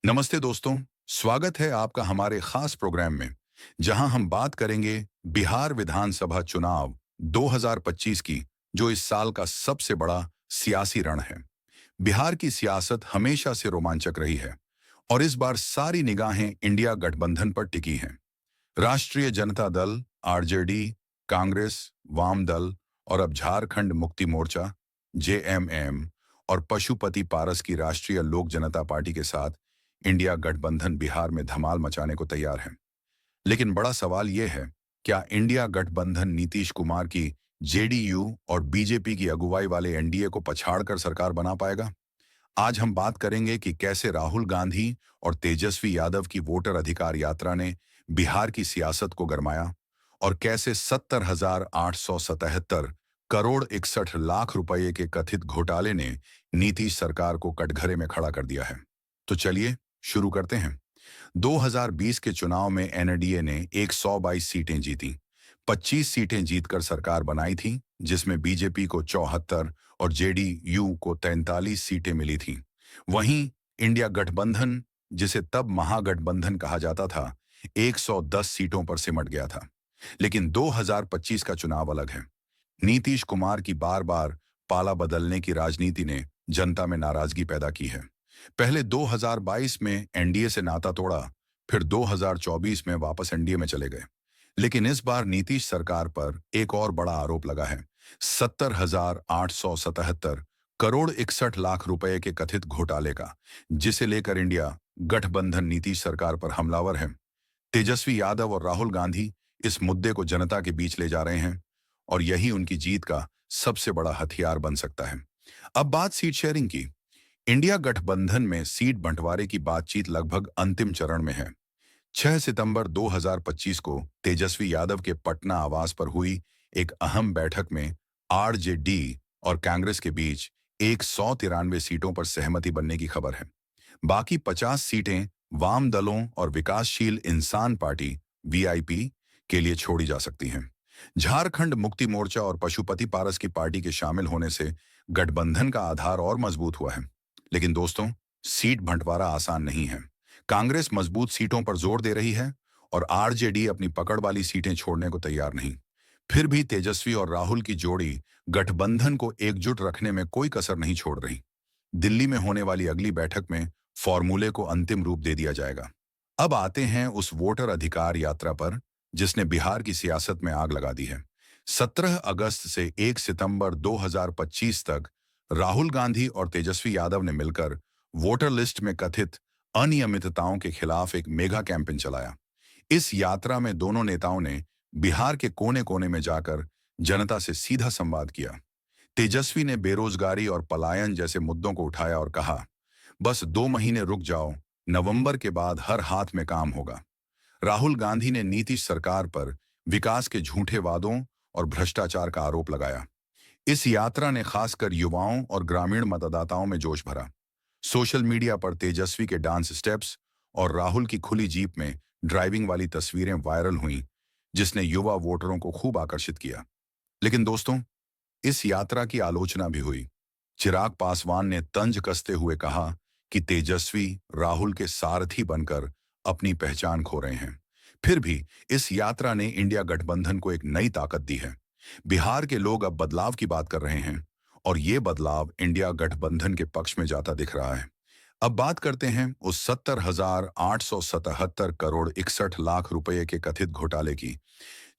नमस्ते दोस्तों। स्वागत है आपका हमारे खास प्रोग्राम में जहां हम बात करेंगे बिहार विधानसभा चुनाव 2025 की, जो इस साल का सबसे बड़ा सियासी रण है। बिहार की सियासत हमेशा से रोमांचक रही है और इस बार सारी निगाहें इंडिया गठबंधन पर टिकी हैं। राष्ट्रीय जनता दल, आरजेडी, कांग्रेस, वाम दल और अब झारखंड मुक्ति मोर्चा, जेएमएम और पशुपति पारस की राष्ट्रीय लोक जनता पार्टी के साथ इंडिया गठबंधन बिहार में धमाल मचाने को तैयार है। लेकिन बड़ा सवाल यह है, क्या इंडिया गठबंधन नीतीश कुमार की जेडीयू और बीजेपी की अगुवाई वाले एनडीए को पछाड़कर सरकार बना पाएगा? आज हम बात करेंगे कि कैसे राहुल गांधी और तेजस्वी यादव की वोटर अधिकार यात्रा ने बिहार की सियासत को गरमाया और कैसे 70,877 करोड़ 61 लाख रुपए के कथित घोटाले ने नीतीश सरकार को कटघरे में खड़ा कर दिया है। तो चलिए शुरू करते हैं। 2020 के चुनाव में एनडीए ने 122 सीटें जीती, 25 सीटें जीतकर सरकार बनाई थी, जिसमें बीजेपी को 74 और जेडीयू को 43 सीटें मिली थीं। वहीं इंडिया गठबंधन, जिसे तब महागठबंधन कहा जाता था, 110 सीटों पर सिमट गया था। लेकिन 2025 का चुनाव अलग है। नीतीश कुमार की बार बार पाला बदलने की राजनीति ने जनता में नाराजगी पैदा की है। पहले 2022 में एनडीए से नाता तोड़ा, फिर 2024 में वापस एनडीए में चले गए। लेकिन इस बार नीतीश सरकार पर एक और बड़ा आरोप लगा है, 70,877 करोड़ 61 लाख रुपए के कथित घोटाले का, जिसे लेकर इंडिया गठबंधन नीतीश सरकार पर हमलावर है। तेजस्वी यादव और राहुल गांधी इस मुद्दे को जनता के बीच ले जा रहे हैं और यही उनकी जीत का सबसे बड़ा हथियार बन सकता है। अब बात सीट शेयरिंग की। इंडिया गठबंधन में सीट बंटवारे की बातचीत लगभग अंतिम चरण में है। 6 सितंबर 2025 को तेजस्वी यादव के पटना आवास पर हुई एक अहम बैठक में आरजेडी और कांग्रेस के बीच 193 सीटों पर सहमति बनने की खबर है। बाकी 50 सीटें वाम दलों और विकासशील इंसान पार्टी वीआईपी के लिए छोड़ी जा सकती हैं। झारखंड मुक्ति मोर्चा और पशुपति पारस की पार्टी के शामिल होने से गठबंधन का आधार और मजबूत हुआ है। लेकिन दोस्तों, सीट बंटवारा आसान नहीं है। कांग्रेस मजबूत सीटों पर जोर दे रही है और आरजेडी अपनी पकड़ वाली सीटें छोड़ने को तैयार नहीं। फिर भी तेजस्वी और राहुल की जोड़ी गठबंधन को एकजुट रखने में कोई कसर नहीं छोड़ रही। दिल्ली में होने वाली अगली बैठक में फॉर्मूले को अंतिम रूप दे दिया जाएगा। अब आते हैं उस वोटर अधिकार यात्रा पर जिसने बिहार की सियासत में आग लगा दी है। 17 अगस्त से 1 सितंबर 2025 तक राहुल गांधी और तेजस्वी यादव ने मिलकर वोटर लिस्ट में कथित अनियमितताओं के खिलाफ एक मेगा कैंपेन चलाया। इस यात्रा में दोनों नेताओं ने बिहार के कोने कोने में जाकर जनता से सीधा संवाद किया। तेजस्वी ने बेरोजगारी और पलायन जैसे मुद्दों को उठाया और कहा, बस 2 महीने रुक जाओ, नवंबर के बाद हर हाथ में काम होगा। राहुल गांधी ने नीतीश सरकार पर विकास के झूठे वादों और भ्रष्टाचार का आरोप लगाया। इस यात्रा ने खासकर युवाओं और ग्रामीण मतदाताओं में जोश भरा। सोशल मीडिया पर तेजस्वी के डांस स्टेप्स और राहुल की खुली जीप में ड्राइविंग वाली तस्वीरें वायरल हुईं, जिसने युवा वोटरों को खूब आकर्षित किया। लेकिन दोस्तों, इस यात्रा की आलोचना भी हुई। चिराग पासवान ने तंज कसते हुए कहा कि तेजस्वी राहुल के सारथी बनकर अपनी पहचान खो रहे हैं। फिर भी इस यात्रा ने इंडिया गठबंधन को एक नई ताकत दी है। बिहार के लोग अब बदलाव की बात कर रहे हैं और ये बदलाव इंडिया गठबंधन के पक्ष में जाता दिख रहा है। अब बात करते हैं उस 70,877 करोड़ 61 लाख रुपए के कथित घोटाले की,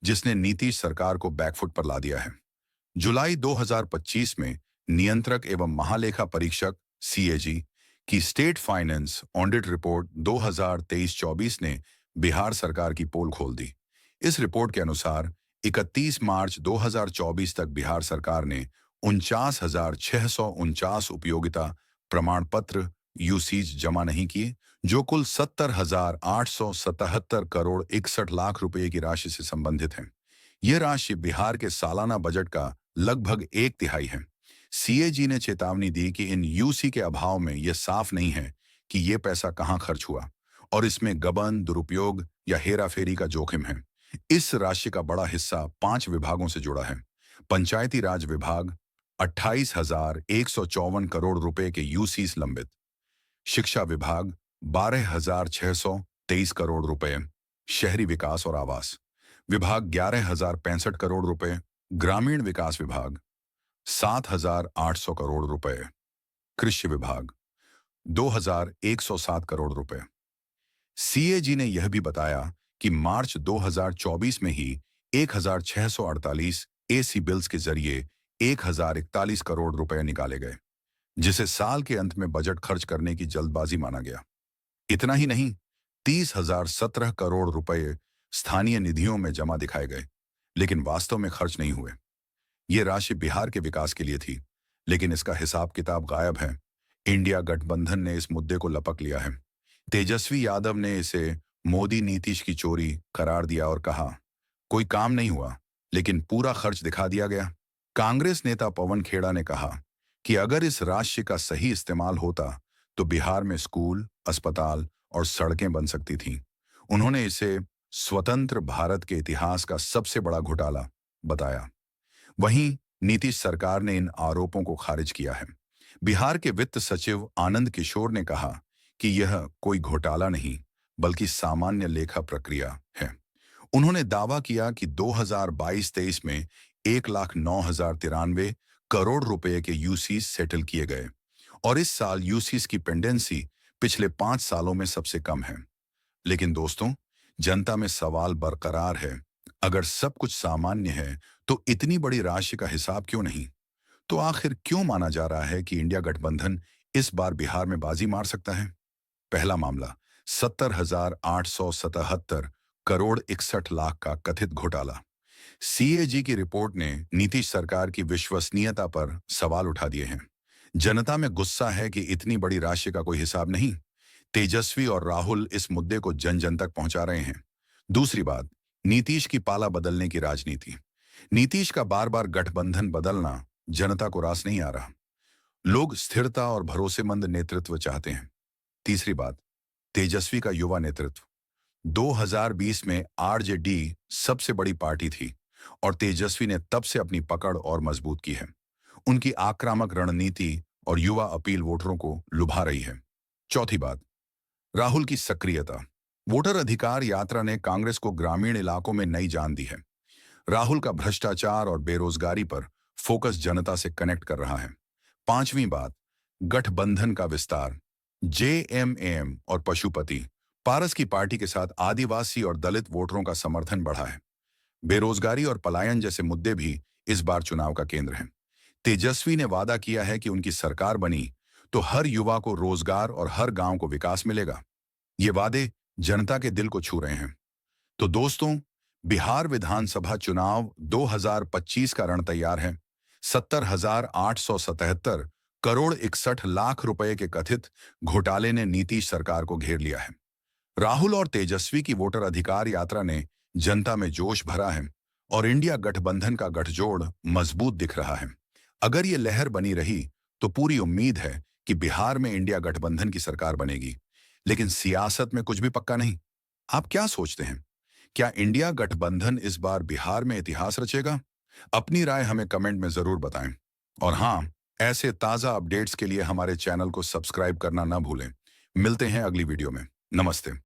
जिसने नीतीश सरकार को बैकफुट पर ला दिया है। जुलाई 2025 में नियंत्रक एवं महालेखा परीक्षक सीएजी की स्टेट फाइनेंस ऑडिट रिपोर्ट 2023-24 ने बिहार सरकार की पोल खोल दी। इस रिपोर्ट के अनुसार 31 मार्च 2024 तक बिहार सरकार ने 49,649 उपयोगिता प्रमाण पत्र यूसीज जमा नहीं किए, जो कुल 70,877 करोड़ 61 लाख रुपए की राशि से संबंधित है। यह राशि बिहार के सालाना बजट का लगभग 1/3 है। सीएजी ने चेतावनी दी कि इन यूसी के अभाव में यह साफ नहीं है कि यह पैसा कहां खर्च हुआ और इसमें गबन, दुरुपयोग या हेराफेरी का जोखिम है। इस राशि का बड़ा हिस्सा 5 विभागों से जुड़ा है। पंचायती राज विभाग 28,154 करोड़ रुपए के यूसीस लंबित, शिक्षा विभाग 12,623 करोड़ रुपए, शहरी विकास और आवास विभाग 11,065 करोड़ रुपए, ग्रामीण विकास विभाग 7,800 करोड़ रुपए, कृषि विभाग 2,107 करोड़ रुपए। सीएजी ने यह भी बताया कि मार्च 2024 में ही 1,648 एसी बिल्स के जरिए 1,041 करोड़ रुपए निकाले गए, जिसे साल के अंत में बजट खर्च करने की जल्दबाजी माना गया। इतना ही नहीं, 30,017 करोड़ रुपए स्थानीय निधियों में जमा दिखाए गए, लेकिन वास्तव में खर्च नहीं हुए। ये राशि बिहार के विकास के लिए थी, लेकिन इसका हिसाब किताब गायब है। इंडिया गठबंधन ने इस मुद्दे को लपक लिया है। तेजस्वी यादव ने इसे मोदी नीतीश की चोरी करार दिया और कहा, कोई काम नहीं हुआ, लेकिन पूरा खर्च दिखा दिया गया। कांग्रेस नेता पवन खेड़ा ने कहा कि अगर इस राशि का सही इस्तेमाल होता तो बिहार में स्कूल, अस्पताल और सड़कें बन सकती थीं। उन्होंने इसे स्वतंत्र भारत के इतिहास का सबसे बड़ा घोटाला बताया। वहीं नीतीश सरकार ने इन आरोपों को खारिज किया है। बिहार के वित्त सचिव आनंद किशोर ने कहा कि यह कोई घोटाला नहीं, बल्कि सामान्य लेखा प्रक्रिया है। उन्होंने दावा किया कि 2022-23 में 1,09,093 करोड़ रुपए के यूसीज सेटल किए गए और इस साल यूसीज की पेंडेंसी पिछले 5 सालों में सबसे कम है। लेकिन दोस्तों, जनता में सवाल बरकरार है, अगर सब कुछ सामान्य है तो इतनी बड़ी राशि का हिसाब क्यों नहीं? तो आखिर क्यों माना जा रहा है कि इंडिया गठबंधन इस बार बिहार में बाजी मार सकता है? पहला मामला, 70,877 करोड़ 61 लाख का कथित घोटाला। सीएजी की रिपोर्ट ने नीतीश सरकार की विश्वसनीयता पर सवाल उठा दिए हैं। जनता में गुस्सा है कि इतनी बड़ी राशि का कोई हिसाब नहीं। तेजस्वी और राहुल इस मुद्दे को जन जन तक पहुंचा रहे हैं। दूसरी बात, नीतीश की पाला बदलने की राजनीति। नीतीश का बार बार गठबंधन बदलना जनता को रास नहीं आ रहा। लोग स्थिरता और भरोसेमंद नेतृत्व चाहते हैं। तीसरी बात, तेजस्वी का युवा नेतृत्व। 2020 में आरजेडी सबसे बड़ी पार्टी थी और तेजस्वी ने तब से अपनी पकड़ और मजबूत की है। उनकी आक्रामक रणनीति और युवा अपील वोटरों को लुभा रही है। चौथी बात, राहुल की सक्रियता। वोटर अधिकार यात्रा ने कांग्रेस को ग्रामीण इलाकों में नई जान दी है। राहुल का भ्रष्टाचार और बेरोजगारी पर फोकस जनता से कनेक्ट कर रहा है। पांचवी बात, गठबंधन का विस्तार। जेएमएम और पशुपति पारस की पार्टी के साथ आदिवासी और दलित वोटरों का समर्थन बढ़ा है। बेरोजगारी और पलायन जैसे मुद्दे भी इस बार चुनाव का केंद्र हैं। तेजस्वी ने वादा किया है कि उनकी सरकार बनी तो हर युवा को रोजगार और हर गांव को विकास मिलेगा। ये वादे जनता के दिल को छू रहे हैं। तो दोस्तों, बिहार विधानसभा चुनाव 2025 का रण तैयार है। 70,877 करोड़ 61 लाख रुपए के कथित घोटाले ने नीतीश सरकार को घेर लिया है। राहुल और तेजस्वी की वोटर अधिकार यात्रा ने जनता में जोश भरा है और इंडिया गठबंधन का गठजोड़ मजबूत दिख रहा है। अगर ये लहर बनी रही तो पूरी उम्मीद है कि बिहार में इंडिया गठबंधन की सरकार बनेगी। लेकिन सियासत में कुछ भी पक्का नहीं। आप क्या सोचते हैं? क्या इंडिया गठबंधन इस बार बिहार में इतिहास रचेगा? अपनी राय हमें कमेंट में जरूर बताएं। और हाँ, ऐसे ताजा अपडेट्स के लिए हमारे चैनल को सब्सक्राइब करना ना भूलें। मिलते हैं अगली वीडियो में। नमस्ते।